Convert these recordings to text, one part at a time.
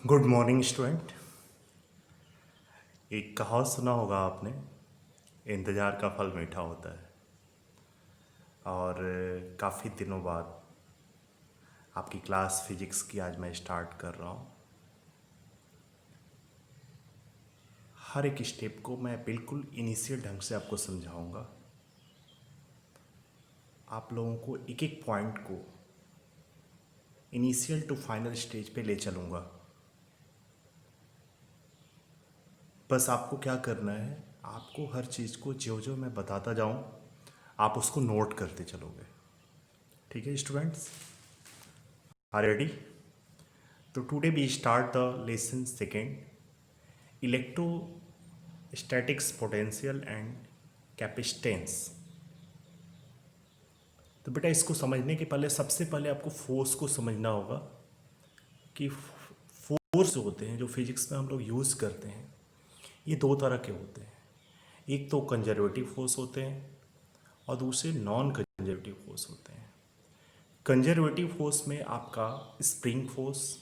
Good morning student. एक कहावत सुना होगा आपने, इंतज़ार का फल मीठा होता है। और काफ़ी दिनों बाद आपकी क्लास फिजिक्स की आज मैं स्टार्ट कर रहा हूँ। हर एक स्टेप को मैं बिल्कुल इनिशियल ढंग से आपको समझाऊंगा। आप लोगों को एक एक पॉइंट को इनिशियल टू फाइनल स्टेज पे ले चलूँगा। बस आपको क्या करना है, आपको हर चीज़ को जो जो मैं बताता जाऊँ आप उसको नोट करते चलोगे। ठीक है स्टूडेंट्स, आर रेडी? तो today we start the lesson second, electrostatics potential and capacitance. तो बेटा इसको समझने के पहले सबसे पहले आपको फोर्स को समझना होगा कि फोर्स जो होते हैं, जो फिजिक्स में हम लोग यूज़ करते हैं, ये दो तरह के होते हैं। एक तो कंजर्वेटिव फोर्स होते हैं और दूसरे नॉन कंजर्वेटिव फोर्स होते हैं। कंजर्वेटिव फोर्स में आपका spring force,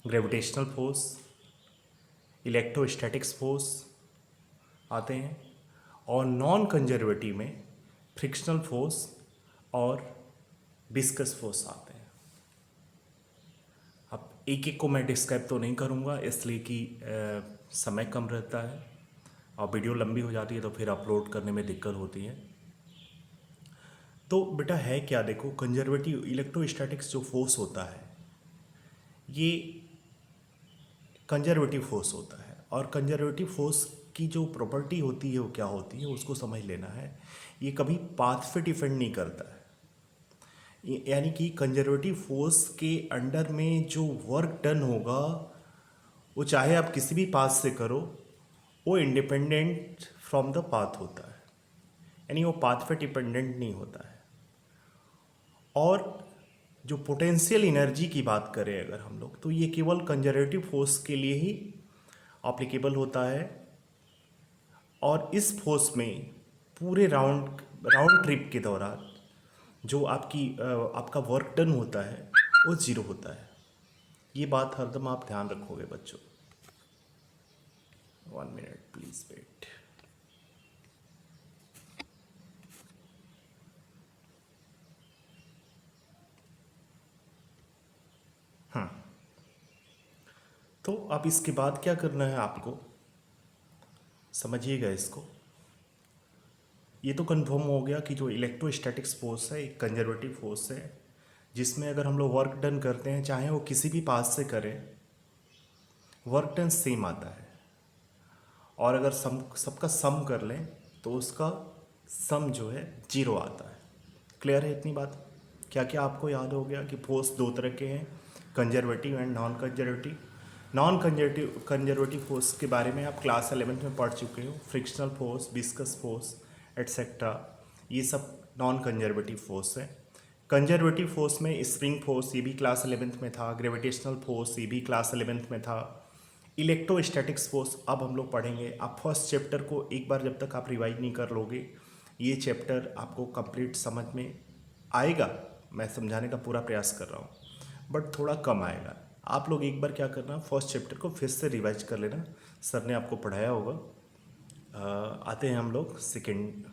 gravitational force, electrostatics force आते हैं। और नॉन कंजर्वेटिव में फ्रिक्शनल फोर्स और विस्कस फोर्स आते हैं। अब एक एक को मैं डिस्क्राइब तो नहीं करूँगा इसलिए कि समय कम रहता है और वीडियो लंबी हो जाती है तो फिर अपलोड करने में दिक्कत होती है। तो बेटा है क्या, देखो कंजर्वेटिव इलेक्ट्रोस्टैटिक्स जो फोर्स होता है ये कंजर्वेटिव फोर्स होता है। और कंजर्वेटिव फोर्स की जो प्रॉपर्टी होती है वो क्या होती है उसको समझ लेना है। ये कभी पाथ पे डिपेंड नहीं करता है, यानी कि कंजर्वेटिव फोर्स के अंडर में जो वर्क डन होगा वो चाहे आप किसी भी पाथ से करो, वो इंडिपेंडेंट फ्रॉम द पाथ होता है, यानी वो पाथ पे डिपेंडेंट नहीं होता है। और जो पोटेंशियल एनर्जी की बात करें अगर हम लोग, तो ये केवल कंजर्वेटिव फोर्स के लिए ही एप्लीकेबल होता है। और इस फोर्स में पूरे राउंड राउंड ट्रिप के दौरान जो आपका वर्क डन होता है वो ज़ीरो होता है। ये बात हरदम आप ध्यान रखोगे बच्चों। 1 मिनट प्लीज़ वेट। तो अब इसके बाद क्या करना है आपको, समझिएगा इसको। ये तो कन्फर्म हो गया कि जो इलेक्ट्रोस्टैटिक्स फोर्स है एक कंजर्वेटिव फोर्स है, जिसमें अगर हम लोग वर्क डन करते हैं चाहे वो किसी भी पाथ से करें, वर्क डन सेम आता है। और अगर सबका सम कर लें तो उसका सम जो है जीरो आता है। क्लियर है इतनी बात? क्या क्या आपको याद हो गया कि फोर्स दो तरह के हैं, conservative and non conservative. Non conservative force के बारे में आप क्लास 11th में पढ़ चुके हो, frictional force, viscous force etcetera, ये सब नॉन कंजर्वेटिव फोर्स है। कंजर्वेटिव फोर्स में स्प्रिंग फोर्स, ये भी क्लास 11th में था। ग्रेविटेशनल फोर्स, ये भी क्लास 11th में था। इलेक्ट्रोस्टैटिक्स फोर्स अब हम लोग पढ़ेंगे। आप फर्स्ट चैप्टर को एक बार जब तक आप रिवाइज नहीं कर लोगे, ये चैप्टर आपको कंप्लीट समझ में आएगा। मैं समझाने का पूरा प्रयास कर रहा हूँ बट थोड़ा कम आएगा। आप लोग एक बार क्या करना, फर्स्ट चैप्टर को फिर से रिवाइज कर लेना, सर ने आपको पढ़ाया होगा। आते हैं हम लोग सेकेंड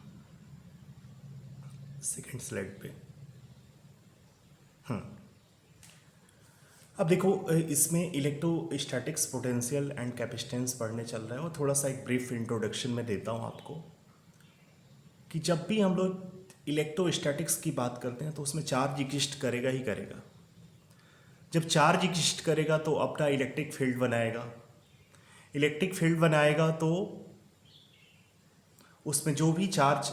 स्लाइड पे। अब देखो इसमें इलेक्ट्रोस्टैटिक्स पोटेंशियल एंड कैपेसिटेंस पढ़ने चल रहा है और थोड़ा सा एक ब्रीफ इंट्रोडक्शन में देता हूँ आपको कि जब भी हम लोग इलेक्ट्रोस्टैटिक्स की बात करते हैं तो उसमें चार्ज एग्जिस्ट करेगा ही करेगा। जब चार्ज एग्जिस्ट करेगा तो अपना इलेक्ट्रिक फील्ड बनाएगा। इलेक्ट्रिक फील्ड बनाएगा तो उसमें जो भी चार्ज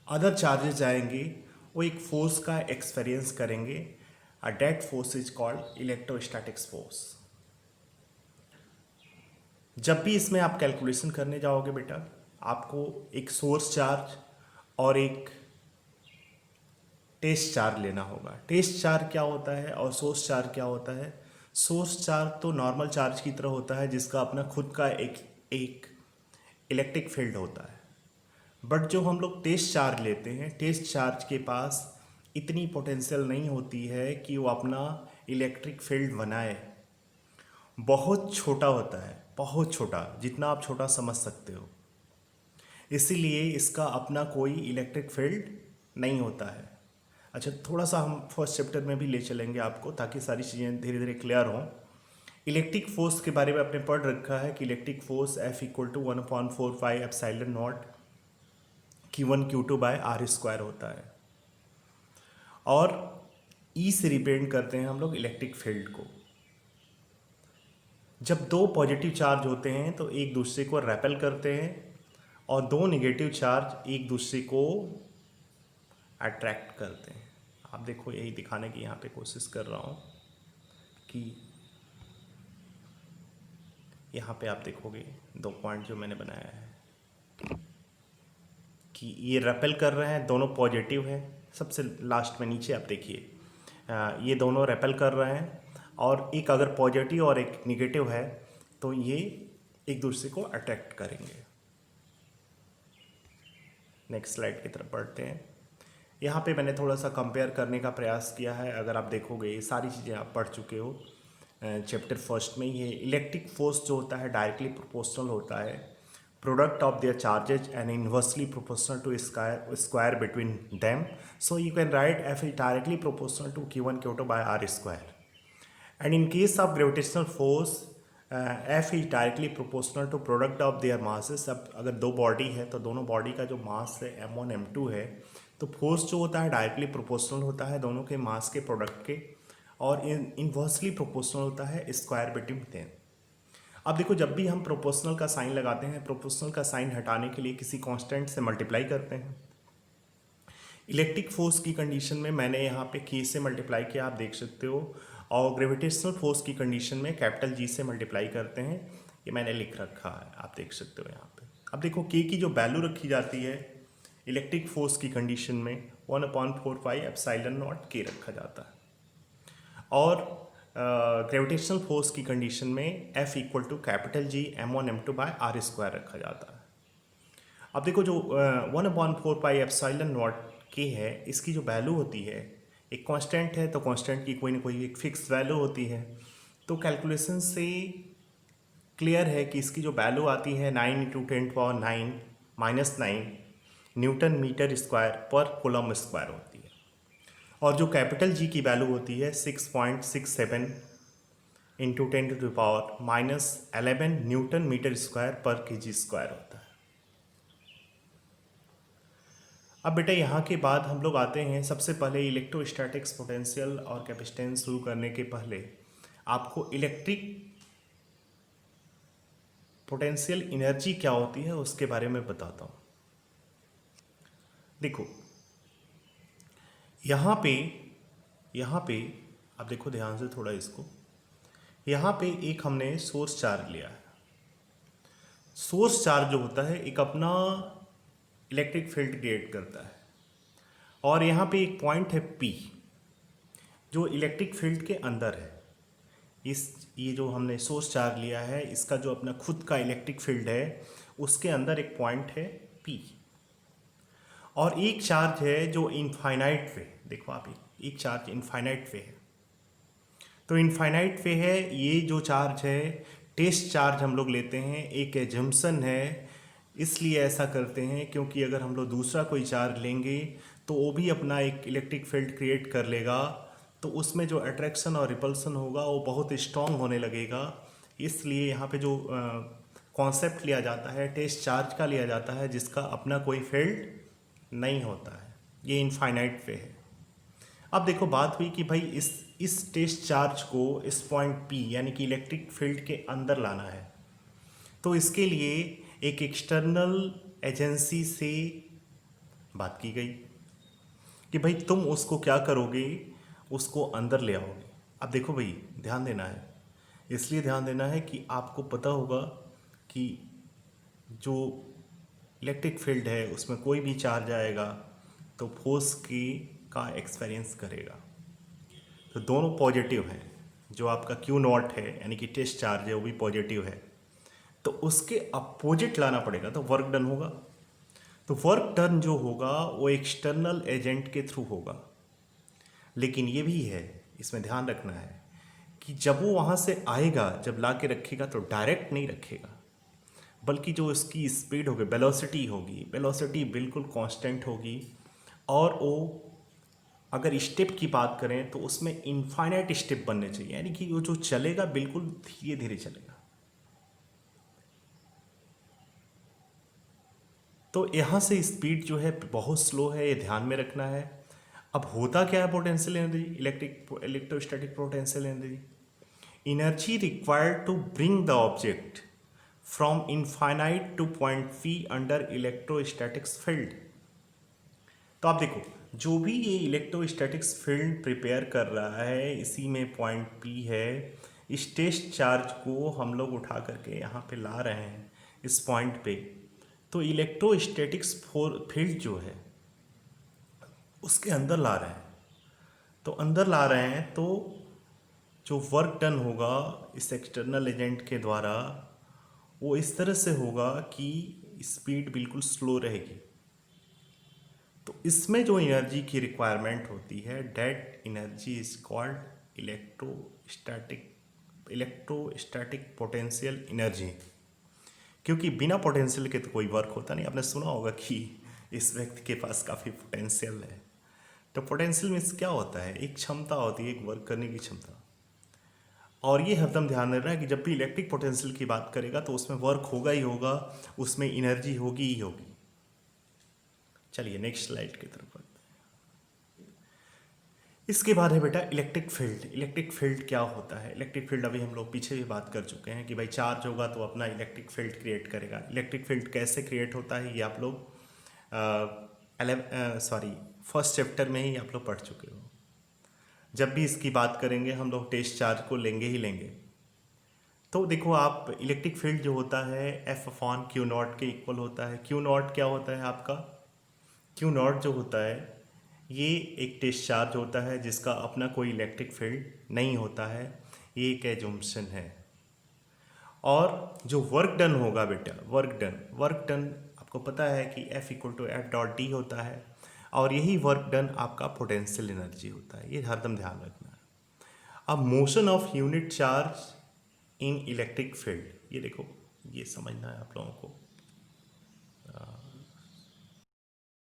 अदर चार्जेस आएंगे वो एक फोर्स का एक्सपीरियंस करेंगे। That force is called electrostatics force. जब भी इसमें आप कैलकुलेशन करने जाओगे बेटा, आपको एक सोर्स चार्ज और एक टेस्ट चार्ज लेना होगा। टेस्ट चार्ज क्या होता है और सोर्स चार्ज क्या होता है? सोर्स चार्ज तो नॉर्मल चार्ज की तरह होता है जिसका अपना खुद का एक इलेक्ट्रिक फील्ड होता है। बट जो हम लोग टेस्ट चार्ज लेते हैं, टेस्ट चार्ज के पास इतनी पोटेंशियल नहीं होती है कि वो अपना इलेक्ट्रिक फील्ड बनाए बहुत छोटा होता है, बहुत छोटा, जितना आप छोटा समझ सकते हो। इसीलिए इसका अपना कोई इलेक्ट्रिक फील्ड नहीं होता है। अच्छा, थोड़ा सा हम फर्स्ट चैप्टर में भी ले चलेंगे आपको, ताकि सारी चीज़ें धीरे धीरे क्लियर हों। इलेक्ट्रिक फोर्स के बारे में आपने पढ़ रखा है कि electric force F equal to 1/4 epsilon naught Q1 Q2/r² होता है। और E से रिप्रेजेंट करते हैं हम लोग इलेक्ट्रिक फील्ड को। जब दो पॉजिटिव चार्ज होते हैं तो एक दूसरे को रेपेल करते हैं, और दो नेगेटिव चार्ज एक दूसरे को अट्रैक्ट करते हैं। आप देखो, यही दिखाने की यहाँ पे कोशिश कर रहा हूँ कि यहाँ पे आप देखोगे दो पॉइंट जो मैंने बनाया है कि ये रेपेल कर रहे हैं, दोनों पॉजिटिव हैं। सबसे लास्ट में नीचे आप देखिए, ये दोनों रेपेल कर रहे हैं, और एक अगर पॉजिटिव और एक निगेटिव है तो ये एक दूसरे को अट्रैक्ट करेंगे। नेक्स्ट स्लाइड की तरफ बढ़ते हैं। यहाँ पे मैंने थोड़ा सा कंपेयर करने का प्रयास किया है। अगर आप देखोगे, ये सारी चीज़ें आप पढ़ चुके हो चैप्टर फर्स्ट में। ये इलेक्ट्रिक फोर्स जो होता है डायरेक्टली प्रोपोर्शनल होता है product of their charges and inversely proportional to square between them. So you can write F is directly proportional to Q1 Q2/r²। And in case of gravitational force F is directly proportional to product of their masses. अब अगर दो body है तो दोनों body का जो मास है m1 m2 है, तो फोर्स जो होता है डायरेक्टली प्रोपोर्शनल होता है दोनों के मास के प्रोडक्ट के, और इनवर्सली प्रोपोर्शनल होता है स्क्वायर बिटवीन देम। अब देखो, जब भी हम प्रोपोर्शनल का साइन लगाते हैं, प्रोपोर्शनल का साइन हटाने के लिए किसी कांस्टेंट से मल्टीप्लाई करते हैं। इलेक्ट्रिक फोर्स की कंडीशन में मैंने यहाँ पे K से मल्टीप्लाई किया, आप देख सकते हो, और ग्रेविटेशनल फोर्स की कंडीशन में कैपिटल G से मल्टीप्लाई करते हैं। ये मैंने लिख रखा है, आप देख सकते हो यहाँ पे। अब देखो, K की जो वैल्यू रखी जाती है इलेक्ट्रिक फोर्स की कंडीशन में 1/4 एप्सिलॉन नॉट K रखा जाता है, और ग्रेविटेशनल फोर्स की कंडीशन में F equal to capital G m1 m2/r² रखा जाता है। अब देखो, जो 1/4 एप्सिलॉन नॉट K है, इसकी जो वैल्यू होती है, एक कांस्टेंट है तो कांस्टेंट की कोई ना कोई एक फिक्स वैल्यू होती है। तो कैलकुलेशन से क्लियर है कि इसकी जो वैल्यू आती है 9 × 10⁻⁹ न्यूटन मीटर स्क्वायर पर कूलम स्क्वायर होती है, और जो कैपिटल G की वैल्यू होती है 6.67 × 10⁻11 न्यूटन मीटर स्क्वायर पर kg स्क्वायर होता है। अब बेटा, यहाँ के बाद हम लोग आते हैं, सबसे पहले इलेक्ट्रोस्टैटिक्स पोटेंशियल और कैपेसिटेंस शुरू करने के पहले आपको इलेक्ट्रिक पोटेंशियल एनर्जी क्या होती है उसके बारे में बताता हूँ। देखो, यहाँ पे आप देखो ध्यान से थोड़ा इसको। यहाँ पे एक हमने सोर्स चार्ज लिया है। सोर्स चार्ज जो होता है एक अपना इलेक्ट्रिक फील्ड क्रिएट करता है, और यहाँ पे एक पॉइंट है P जो इलेक्ट्रिक फील्ड के अंदर है। ये जो हमने सोर्स चार्ज लिया है, इसका जो अपना खुद का इलेक्ट्रिक फील्ड है उसके अंदर एक पॉइंट है P, और एक चार्ज है जो इनफाइनाइट पे, देखो आप, एक चार्ज इनफाइनाइट पे है। तो इनफाइनाइट पे है ये जो चार्ज है, टेस्ट चार्ज हम लोग लेते हैं, एक एजम्पशन है। इसलिए ऐसा करते हैं क्योंकि अगर हम लोग दूसरा कोई चार्ज लेंगे तो वो भी अपना एक इलेक्ट्रिक फील्ड क्रिएट कर लेगा, तो उसमें जो अट्रैक्शन और रिपल्सन होगा वो बहुत स्ट्रॉन्ग होने लगेगा। इसलिए यहाँ पे जो कॉन्सेप्ट लिया जाता है टेस्ट चार्ज का लिया जाता है, जिसका अपना कोई फील्ड नहीं होता है, ये इनफाइनाइट पे है। अब देखो, बात हुई कि भाई इस टेस्ट चार्ज को इस पॉइंट P यानी कि इलेक्ट्रिक फील्ड के अंदर लाना है, तो इसके लिए एक एक्सटर्नल एजेंसी से बात की गई कि भाई तुम उसको क्या करोगे, उसको अंदर ले आओगे। अब देखो भाई, ध्यान देना है, इसलिए ध्यान देना है कि आपको पता होगा कि जो इलेक्ट्रिक फील्ड है उसमें कोई भी चार्ज आएगा तो फोर्स का एक्सपीरियंस करेगा। तो दोनों पॉजिटिव हैं, जो आपका Q0 है यानी कि टेस्ट चार्ज है वो भी पॉजिटिव है, तो उसके अपोजिट लाना पड़ेगा तो वर्क डन होगा। तो वर्क डन जो होगा वो एक्सटर्नल एजेंट के थ्रू होगा। लेकिन ये भी है, इसमें ध्यान रखना है कि जब वो वहाँ से आएगा, जब ला के रखेगा तो डायरेक्ट नहीं रखेगा, बल्कि जो उसकी स्पीड होगी, वेलोसिटी बिल्कुल कांस्टेंट होगी। और वो अगर स्टेप की बात करें तो उसमें इनफाइनाइट स्टेप बनने चाहिए, यानी कि वो जो चलेगा बिल्कुल धीरे धीरे चलेगा। तो यहाँ से स्पीड जो है बहुत स्लो है, ये ध्यान में रखना है। अब होता क्या है potential energy, electrostatic potential energy required to bring the object from infinite to point P under electrostatics field. तो आप देखो, जो भी ये इलेक्ट्रोस्टैटिक्स फील्ड प्रिपेयर कर रहा है, इसी में पॉइंट पी है। इस टेस्ट चार्ज को हम लोग उठा करके यहाँ पे ला रहे हैं इस पॉइंट पे। तो इलेक्ट्रोस्टैटिक्स फील्ड जो है उसके अंदर ला रहे हैं। तो अंदर ला रहे हैं तो जो वर्क डन होगा इस एक्सटर्नल एजेंट के द्वारा, वो इस तरह से होगा कि स्पीड बिल्कुल स्लो रहेगी। तो इसमें जो एनर्जी की रिक्वायरमेंट होती है, that energy is called electrostatic potential energy. क्योंकि बिना पोटेंशियल के तो कोई वर्क होता नहीं। आपने सुना होगा कि इस व्यक्ति के पास काफ़ी पोटेंशियल है। तो पोटेंशियल मीन्स क्या होता है, एक क्षमता होती है, एक वर्क करने की क्षमता। और ये हरदम ध्यान रखना है कि जब भी इलेक्ट्रिक पोटेंशियल की बात करेगा तो उसमें वर्क होगा ही होगा, उसमें एनर्जी होगी ही होगी। चलिए नेक्स्ट स्लाइड की तरफ बढ़ते हैं। इसके बाद है बेटा इलेक्ट्रिक फील्ड। इलेक्ट्रिक फील्ड क्या होता है? इलेक्ट्रिक फील्ड अभी हम लोग पीछे भी बात कर चुके हैं कि भाई चार्ज होगा तो अपना इलेक्ट्रिक फील्ड क्रिएट करेगा। इलेक्ट्रिक फील्ड कैसे क्रिएट होता है ये आप लोग फर्स्ट चैप्टर में ही आप लोग पढ़ चुके हो। जब भी इसकी बात करेंगे हम लोग टेस्ट चार्ज को लेंगे ही लेंगे। तो देखो आप, इलेक्ट्रिक फील्ड जो होता है एफ अपॉन क्यू नॉट के इक्वल होता है। क्यू नॉट क्या होता है आपका? क्यू नॉट जो होता है ये एक टेस्ट चार्ज होता है जिसका अपना कोई इलेक्ट्रिक फील्ड नहीं होता है, ये एक एजम्पशन है। और जो वर्क डन होगा बेटा, वर्क डन आपको पता है कि F equal to F dot D होता है, और यही वर्क डन आपका पोटेंशियल एनर्जी होता है। ये हरदम ध्यान रखना है। अब motion of unit charge in electric field, ये देखो, ये समझना है आप लोगों को।